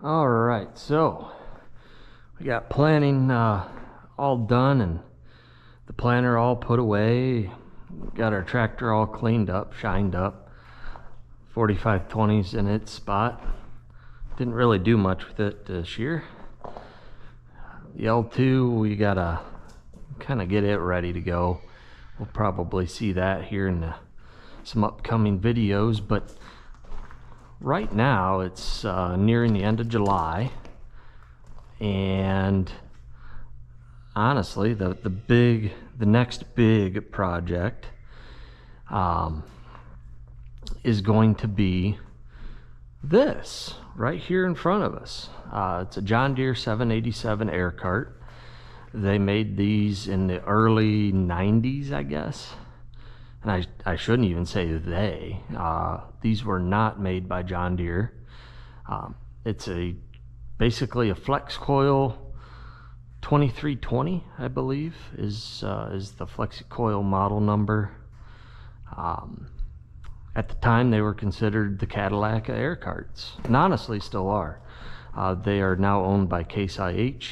All right, so we got planning all done and the planter all put away. Got our tractor all cleaned up, shined up. 4520's in its spot. Didn't really do much with it this year. The L2, we gotta kind of get it ready to go. We'll probably see that here in some upcoming videos, but right now it's nearing the end of July, and honestly the next big project is going to be this right here in front of us. It's a John Deere 787 air cart. They made these in the early 90s, I guess. And I shouldn't even say they. These were not made by John Deere. It's basically a flex coil 2320, I believe, is the flex coil model number. At the time, they were considered the Cadillac of air carts, and honestly still are. They are now owned by Case IH.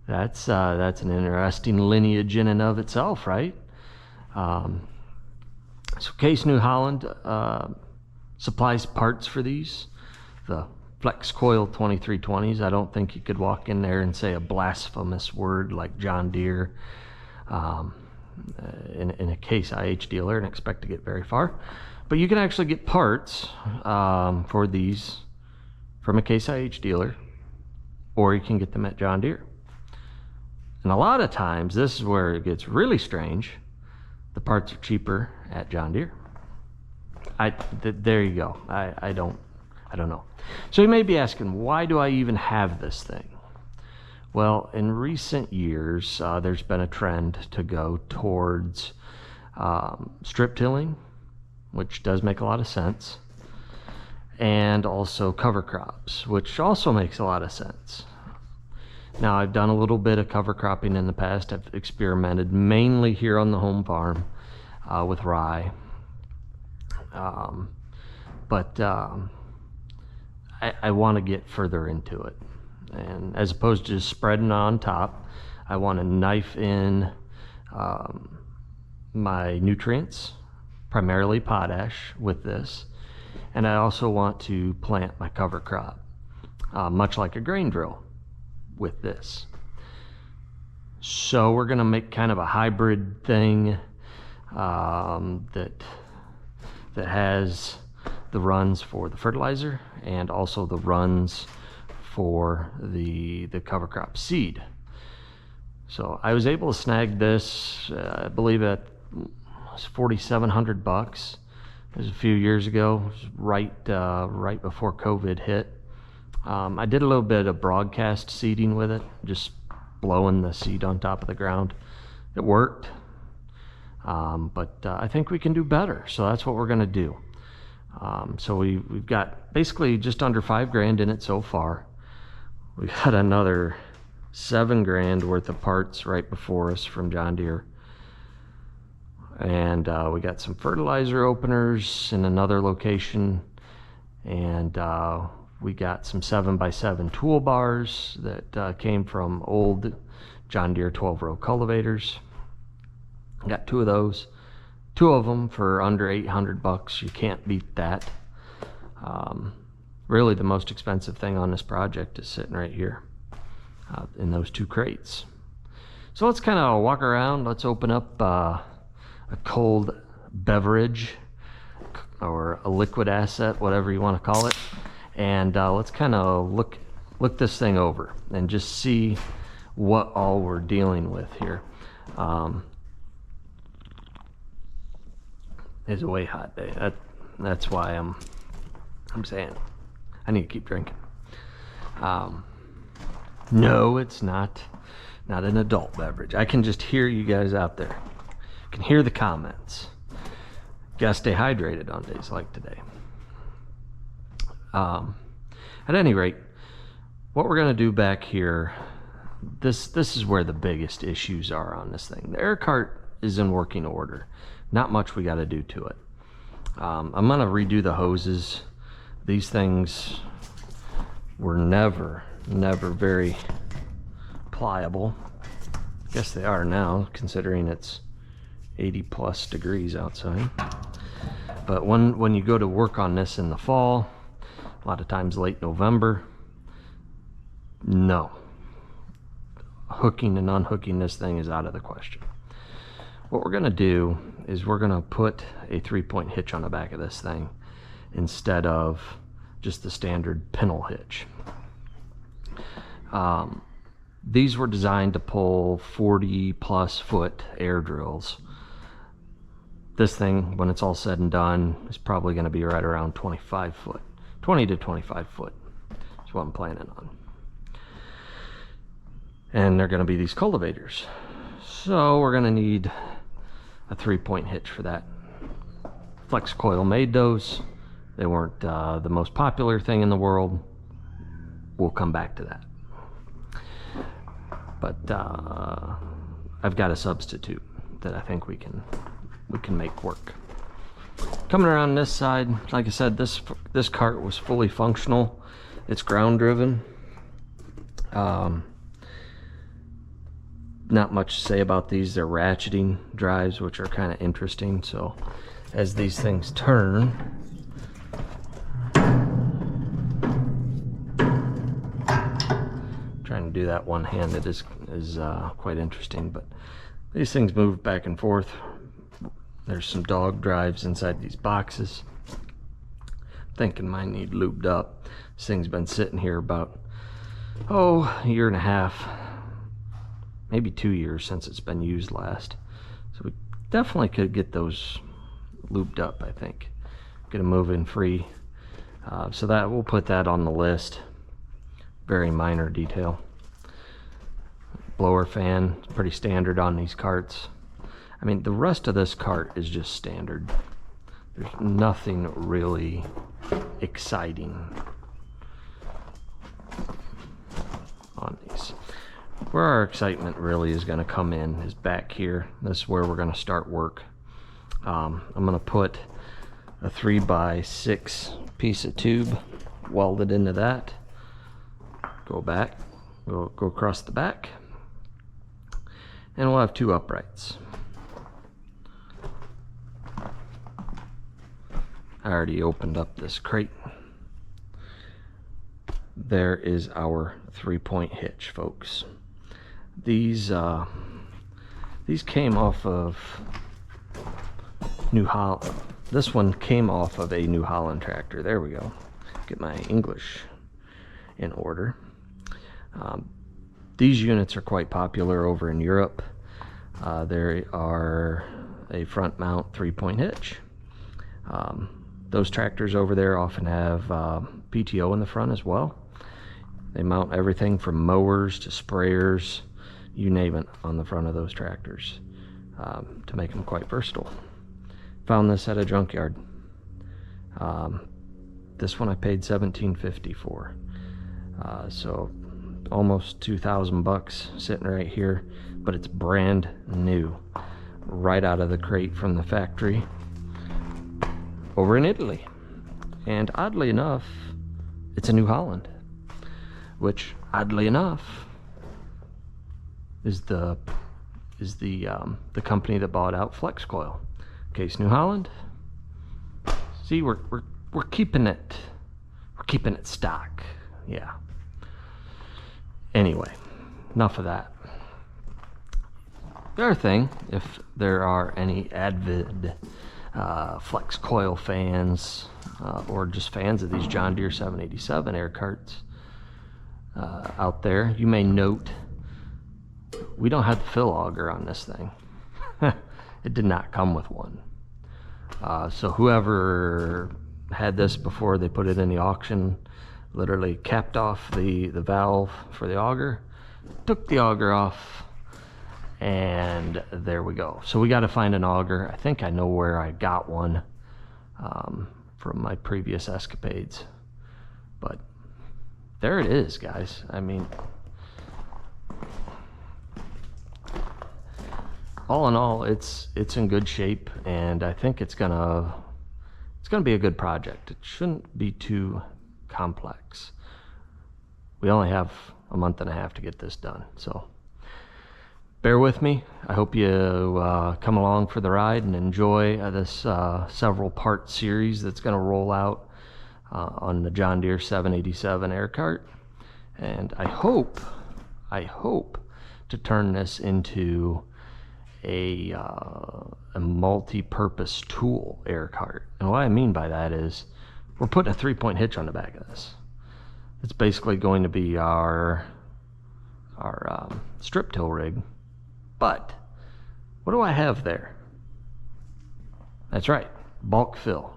That's an interesting lineage in and of itself, right? So Case New Holland supplies parts for these, the flex coil 2320s. I don't think you could walk in there and say a blasphemous word like John Deere in a Case IH dealer and expect to get very far. But you can actually get parts for these from a Case IH dealer, or you can get them at John Deere. And a lot of times, this is where it gets really strange. The parts are cheaper at John Deere. There you go. I don't know. So you may be asking, why do I even have this thing? Well, in recent years, there's been a trend to go towards strip tilling, which does make a lot of sense, and also cover crops, which also makes a lot of sense. Now, I've done a little bit of cover cropping in the past. I've experimented mainly here on the home farm with rye. But I want to get further into it. And as opposed to just spreading on top, I want to knife in my nutrients, primarily potash, with this. And I also want to plant my cover crop, much like a grain drill, with this. So we're going to make kind of a hybrid thing that has the runs for the fertilizer and also the runs for the cover crop seed. So I was able to snag this, I believe at $4,700. It was a few years ago. It was right before COVID hit. I did a little bit of broadcast seeding with it, just blowing the seed on top of the ground. It worked, but I think we can do better, so that's what we're going to do. So we've got basically just under $5,000 in it so far. We got another $7,000 worth of parts right before us from John Deere, and we got some fertilizer openers in another location, and we got some 7x7 toolbars that came from old John Deere 12-row cultivators. Got two of those. Two of them for under $800. You can't beat that. Really, the most expensive thing on this project is sitting right here in those two crates. So let's kind of walk around. Let's open up a cold beverage or a liquid asset, whatever you want to call it. And let's kind of look this thing over and just see what all we're dealing with here. It's a way hot day. That's why I'm saying I need to keep drinking. No, it's not an adult beverage. I can just hear you guys out there. I can hear the comments. Gotta stay hydrated on days like today. At any rate, what we're going to do back here, this is where the biggest issues are on this thing. The air cart is in working order. Not much we got to do to it. I'm going to redo the hoses These things were never very pliable. I guess they are now, considering it's 80+ degrees outside. But when you go to work on this in the fall, a lot of times late November, no. Hooking and unhooking this thing is out of the question. What we're gonna do is we're gonna put a 3-point hitch on the back of this thing instead of just the standard pintle hitch. These were designed to pull 40+ foot air drills. This thing, when it's all said and done, is probably going to be right around 25 foot. 20 to 25 foot is what I'm planning on. And they're going to be these cultivators. So we're going to need a 3-point hitch for that. Flex Coil made those. They weren't the most popular thing in the world. We'll come back to that. But I've got a substitute that I think we can make work. Coming around this side, like I said, this cart was fully functional. It's ground driven. Not much to say about these. They're ratcheting drives, which are kind of interesting. So as these things turn, trying to do that one-handed is quite interesting, but these things move back and forth. There's some dog drives inside these boxes. Thinking mine need lubed up. This thing's been sitting here about a year and a half, maybe 2 years since it's been used last. So we definitely could get those lubed up, I think. Get them moving free. So that we'll put that on the list. Very minor detail. Blower fan, pretty standard on these carts. I mean, the rest of this cart is just standard. There's nothing really exciting on these. Where our excitement really is going to come in is back here. This is where we're going to start work. I'm going to put a 3x6 piece of tube welded into that. Go back, go across the back, and we'll have 2 uprights. I already opened up this crate. There is our 3-point hitch, folks. These came off of New Holland. This one came off of a New Holland tractor. There we go. Get my English in order. These units are quite popular over in Europe. They are a front mount 3-point hitch. Those tractors over there often have PTO in the front as well. They mount everything from mowers to sprayers, you name it, on the front of those tractors to make them quite versatile. Found this at a junkyard. This one I paid $17.50 for. So almost 2,000 bucks sitting right here, but it's brand new, right out of the crate from the factory over in Italy. And oddly enough, it's a New Holland, which oddly enough is the company that bought out Flex Coil. Case New Holland. See, we're keeping it. We're keeping it stock. Yeah. Anyway, enough of that. The other thing, if there are any avid Flex Coil fans or just fans of these John Deere 787 air carts out there, you may note we don't have the fill auger on this thing. It did not come with one. So whoever had this before they put it in the auction literally capped off the valve for the auger, took the auger off, and there we go. So we got to find an auger. I think I know where I got one from my previous escapades, but there it is, guys. I mean, all in all, it's in good shape, and I think it's gonna going to be a good project. It shouldn't be too complex. We only have a month and a half to get this done, so bear with me. I hope you come along for the ride and enjoy this several part series that's going to roll out on the John Deere 787 air cart. And I hope to turn this into a multi-purpose tool air cart. And what I mean by that is we're putting a 3-point hitch on the back of this. It's basically going to be our strip till rig. But what do I have there? That's right, bulk fill.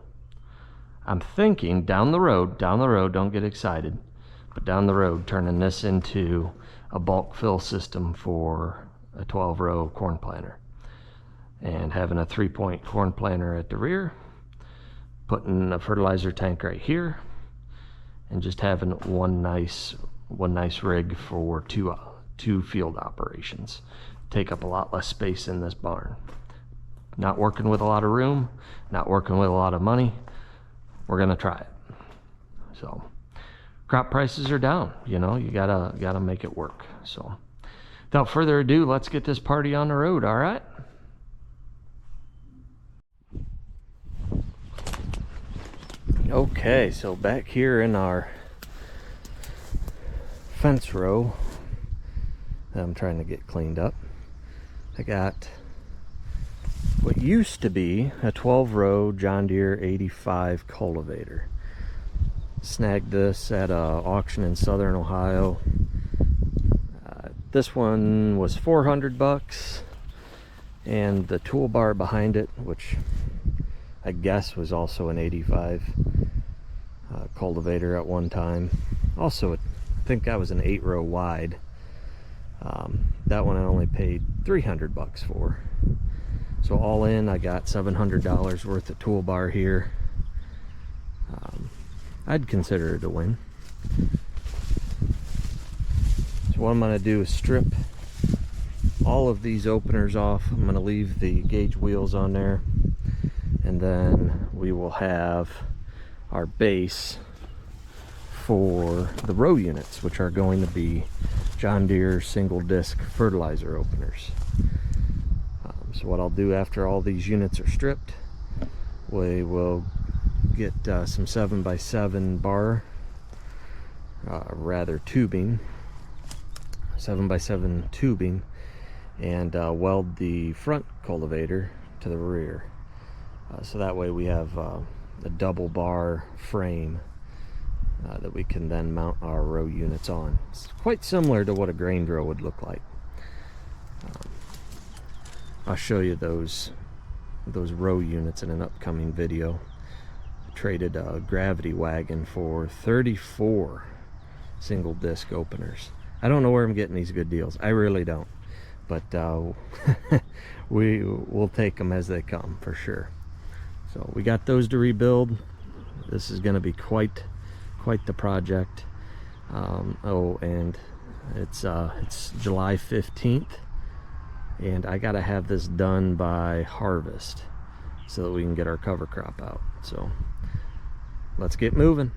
I'm thinking down the road, don't get excited, but down the road, turning this into a bulk fill system for a 12-row corn planter, and having a 3-point corn planter at the rear, putting a fertilizer tank right here, and just having one nice rig for two field operations. Take up a lot less space in this barn. Not working with a lot of room, not working with a lot of money. We're gonna try it. So crop prices are down, you know, you gotta make it work. So without further ado, let's get this party on the road. All right. Okay, so back here in our fence row that I'm trying to get cleaned up, I got what used to be a 12-row John Deere 85 cultivator. Snagged this at an auction in Southern Ohio. This one was $400, and the toolbar behind it, which I guess was also an 85 cultivator at one time. Also, I think that was an 8-row wide. That one I only paid $300 for. So all in, I got $700 worth of toolbar here. I'd consider it a win. So what I'm going to do is strip all of these openers off. I'm going to leave the gauge wheels on there, and then we will have our base for the row units, which are going to be John Deere single disc fertilizer openers. So what I'll do after all these units are stripped, we will get some 7x7 bar, rather tubing, 7x7 tubing, and weld the front cultivator to the rear. So that way we have a double bar frame that we can then mount our row units on. It's quite similar to what a grain drill would look like. I'll show you those row units in an upcoming video. I traded a gravity wagon for 34 single disc openers. I don't know where I'm getting these good deals. I really don't. But we'll take them as they come for sure. So we got those to rebuild. This is going to be quite the project. Oh, and it's July 15th. And I gotta have this done by harvest so that we can get our cover crop out. So let's get moving.